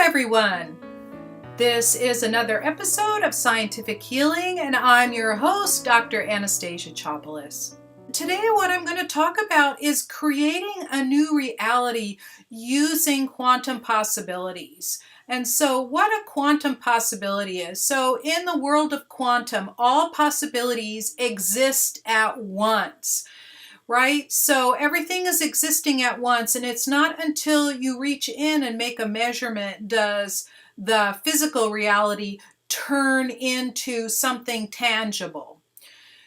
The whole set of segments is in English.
everyone. This is another episode of Scientific Healing, and I'm your host, Dr. Anastasia Chopelas. Today, what I'm going to talk about is creating a new reality using quantum possibilities. And so, what a quantum possibility is. So, in the world of quantum, all possibilities exist at once. Right? So everything is existing at once, and it's not until you reach in and make a measurement does the physical reality turn into something tangible.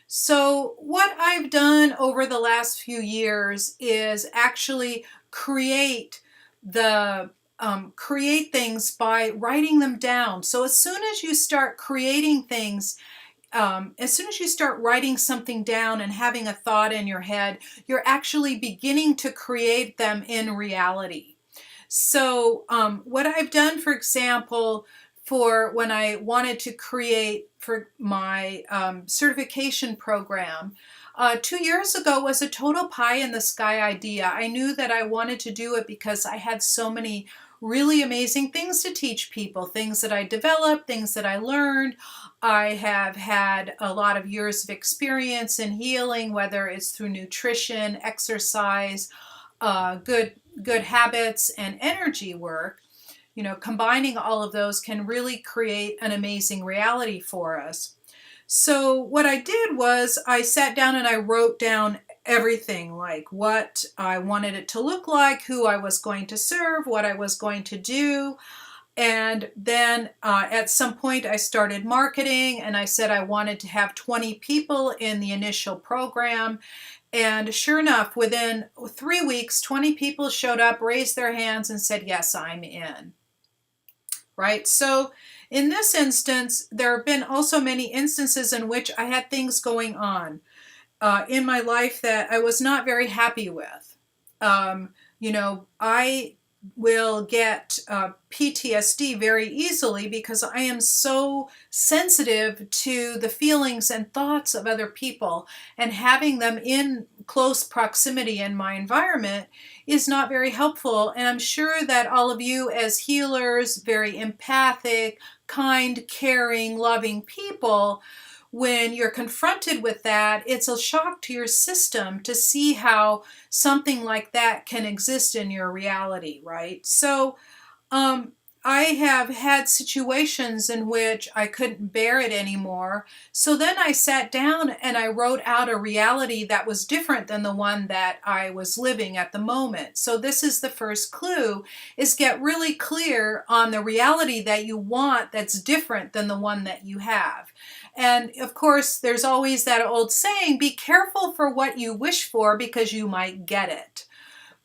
So what I've done over the last few years is actually create things by writing them down. So as soon as you start creating things, as soon as you start writing something down and having a thought in your head, you're actually beginning to create them in reality. So what I've done, for example, for when I wanted to create for my certification program, 2 years ago was a total pie in the sky idea. I knew that I wanted to do it because I had so many really amazing things to teach people, things that I developed, things that I learned. I have had a lot of years of experience in healing, whether it's through nutrition, exercise, good habits, and energy work. You know, combining all of those can really create an amazing reality for us. So what I did was I sat down and I wrote down everything, like what I wanted it to look like, who I was going to serve, what I was going to do. And then at some point I started marketing, and I said I wanted to have 20 people in the initial program. And sure enough, within 3 weeks, 20 people showed up, raised their hands, and said, yes, I'm in. Right? So in this instance, there have been also many instances in which I had things going on in my life that I was not very happy with. I will get PTSD very easily because I am so sensitive to the feelings and thoughts of other people, and having them in close proximity in my environment is not very helpful. And I'm sure that all of you as healers, very empathic, kind, caring, loving people, when you're confronted with that, it's a shock to your system to see how something like that can exist in your reality, right? So I have had situations in which I couldn't bear it anymore. So then I sat down and I wrote out a reality that was different than the one that I was living at the moment. So this is the first clue, is get really clear on the reality that you want that's different than the one that you have. And of course, there's always that old saying, be careful for what you wish for because you might get it.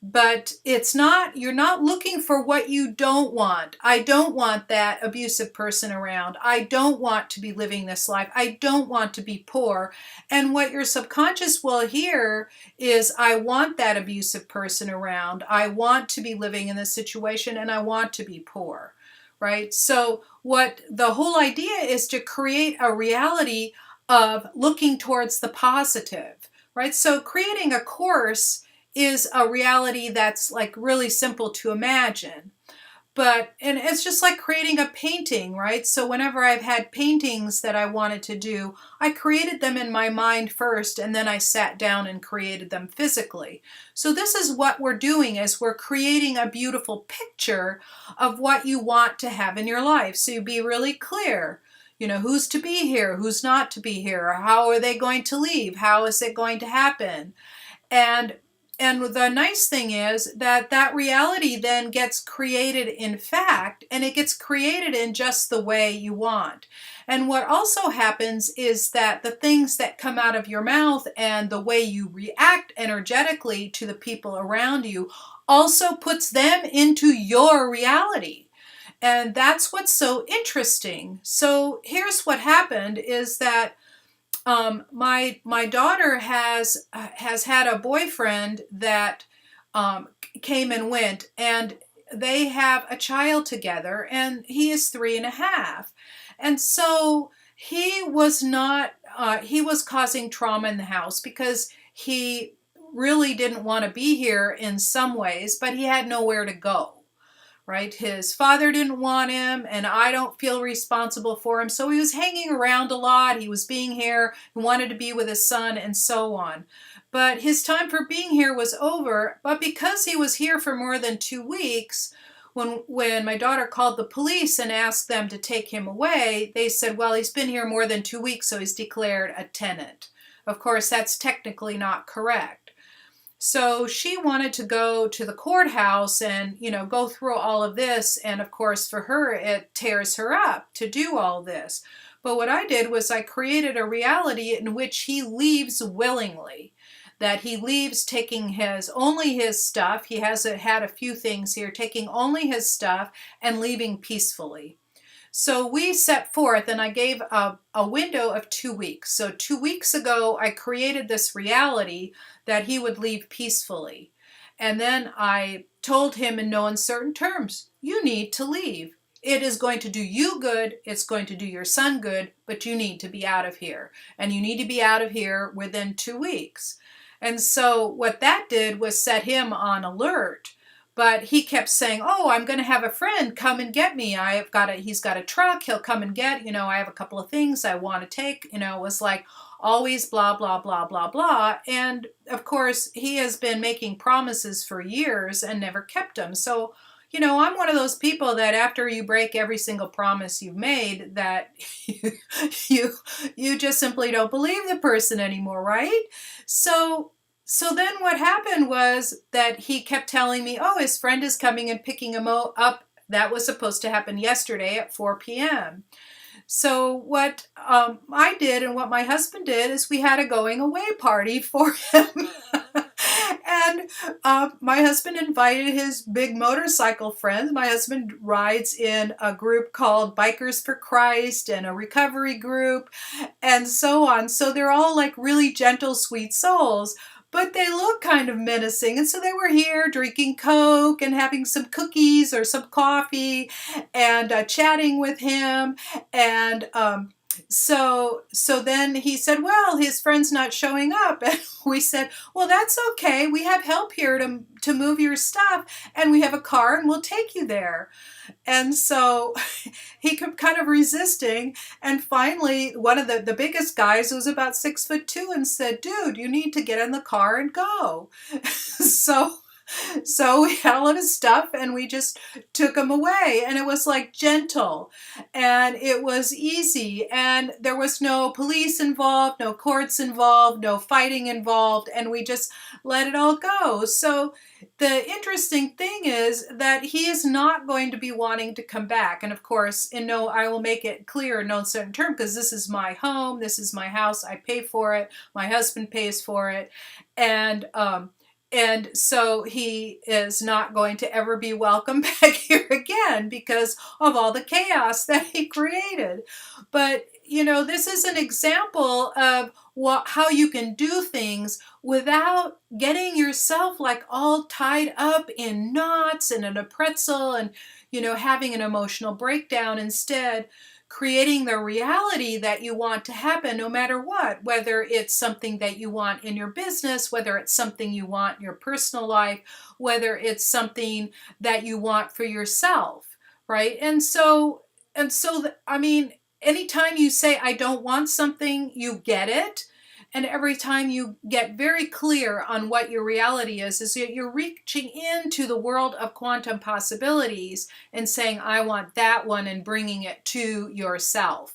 But you're not looking for what you don't want. I don't want that abusive person around. I don't want to be living this life. I don't want to be poor. And what your subconscious will hear is, I want that abusive person around. I want to be living in this situation, and I want to be poor. Right? So what the whole idea is to create a reality of looking towards the positive. Right? So creating a course is a reality that's like really simple to imagine. And it's just like creating a painting, right? So whenever I've had paintings that I wanted to do, I created them in my mind first, and then I sat down and created them physically. So this is what we're doing, is we're creating a beautiful picture of what you want to have in your life. So you be really clear, who's to be here, who's not to be here, how are they going to leave, how is it going to happen? And the nice thing is that reality then gets created in fact, and it gets created in just the way you want. And what also happens is that the things that come out of your mouth and the way you react energetically to the people around you also puts them into your reality. And that's what's so interesting. So here's what happened is that my daughter has had a boyfriend that came and went, and they have a child together, and he is 3.5. And so he was causing trauma in the house because he really didn't want to be here in some ways, but he had nowhere to go. right? His father didn't want him, and I don't feel responsible for him. So he was hanging around a lot. He was being here. He wanted to be with his son, and so on. But his time for being here was over. But because he was here for more than 2 weeks, when my daughter called the police and asked them to take him away, they said, well, he's been here more than 2 weeks, so he's declared a tenant. Of course, that's technically not correct. So she wanted to go to the courthouse and, go through all of this. And of course, for her, it tears her up to do all this. But what I did was I created a reality in which he leaves willingly, that he leaves taking only his stuff. He has had a few things here, taking only his stuff and leaving peacefully. So we set forth, and I gave a window of 2 weeks. So 2 weeks ago, I created this reality that he would leave peacefully. And then I told him in no uncertain terms, you need to leave. It is going to do you good. It's going to do your son good, but you need to be out of here. And you need to be out of here within 2 weeks. And so what that did was set him on alert. But he kept saying, oh, I'm going to have a friend come and get me. He's got a truck. He'll come and get, I have a couple of things I want to take. It was like always blah, blah, blah, blah, blah. And of course, he has been making promises for years and never kept them. So, I'm one of those people that after you break every single promise you've made, that you just simply don't believe the person anymore, right? So then what happened was that he kept telling me, oh, his friend is coming and picking him up. That was supposed to happen yesterday at 4 p.m. So what I did and what my husband did is we had a going away party for him. And my husband invited his big motorcycle friends. My husband rides in a group called Bikers for Christ and a recovery group and so on. So they're all like really gentle, sweet souls. But they look kind of menacing. And so they were here drinking Coke and having some cookies or some coffee and chatting with him. And so then he said, well, his friend's not showing up. And we said, well, that's okay. We have help here to move your stuff. And we have a car and we'll take you there. And so he kept kind of resisting. And finally, one of the biggest guys who was about 6'2" and said, dude, you need to get in the car and go. So we had all of his stuff and we just took him away, and it was like gentle and it was easy, and there was no police involved, no courts involved, no fighting involved, and we just let it all go. So the interesting thing is that he is not going to be wanting to come back. And of course, I will make it clear in no certain term, because this is my home, this is my house, I pay for it, my husband pays for it, and so he is not going to ever be welcome back here again because of all the chaos that he created. But, this is an example of how you can do things without getting yourself like all tied up in knots and in a pretzel and, having an emotional breakdown. Instead, creating the reality that you want to happen no matter what, whether it's something that you want in your business, whether it's something you want in your personal life, whether it's something that you want for yourself, right? Anytime you say, I don't want something, you get it. And every time you get very clear on what your reality is that you're reaching into the world of quantum possibilities and saying, I want that one, and bringing it to yourself,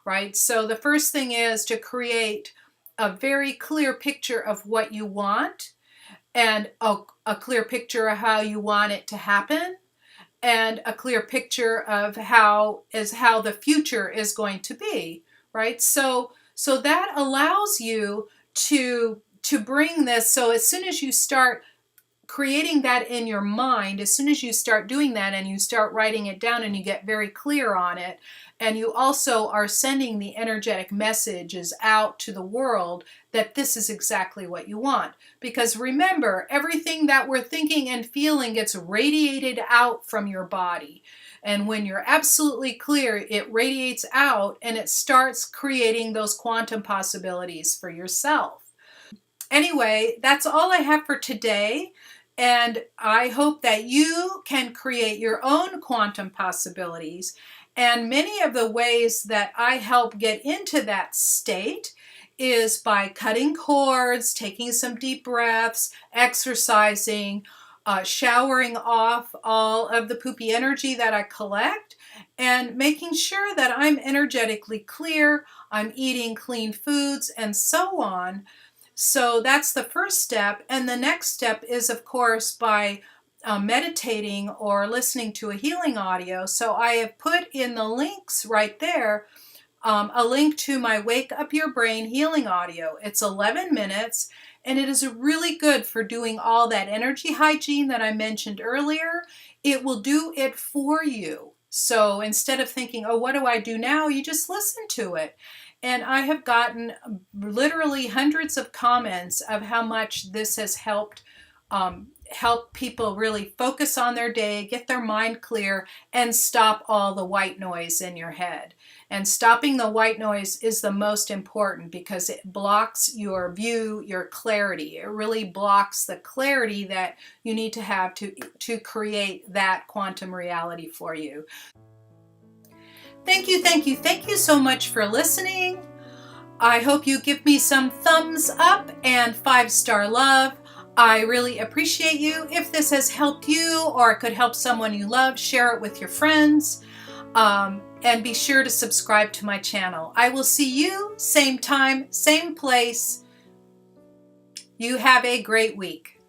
right? So the first thing is to create a very clear picture of what you want, and a clear picture of how you want it to happen, and a clear picture of how the future is going to be, right? So that allows you to bring this. So as soon as you start creating that in your mind, as soon as you start doing that and you start writing it down and you get very clear on it, and you also are sending the energetic messages out to the world that this is exactly what you want. Because remember, everything that we're thinking and feeling gets radiated out from your body. And when you're absolutely clear, it radiates out and it starts creating those quantum possibilities for yourself. Anyway, that's all I have for today. And I hope that you can create your own quantum possibilities. And many of the ways that I help get into that state is by cutting cords, taking some deep breaths, exercising, showering off all of the poopy energy that I collect, and making sure that I'm energetically clear, I'm eating clean foods, and so on. So that's the first step. And the next step is, of course, by meditating or listening to a healing audio. So I have put in the links right there, a link to my Wake Up Your Brain healing audio. It's 11 minutes, and it is really good for doing all that energy hygiene that I mentioned earlier. It will do it for you. So instead of thinking, oh, what do I do now? You just listen to it. And I have gotten literally hundreds of comments of how much this has helped help people really focus on their day, get their mind clear, and stop all the white noise in your head. And stopping the white noise is the most important because it blocks your view, your clarity. It really blocks the clarity that you need to have to create that quantum reality for you. Thank you, thank you, thank you so much for listening. I hope you give me some thumbs up and 5-star love. I really appreciate you. If this has helped you or it could help someone you love, share it with your friends. And be sure to subscribe to my channel. I will see you same time, same place. You have a great week.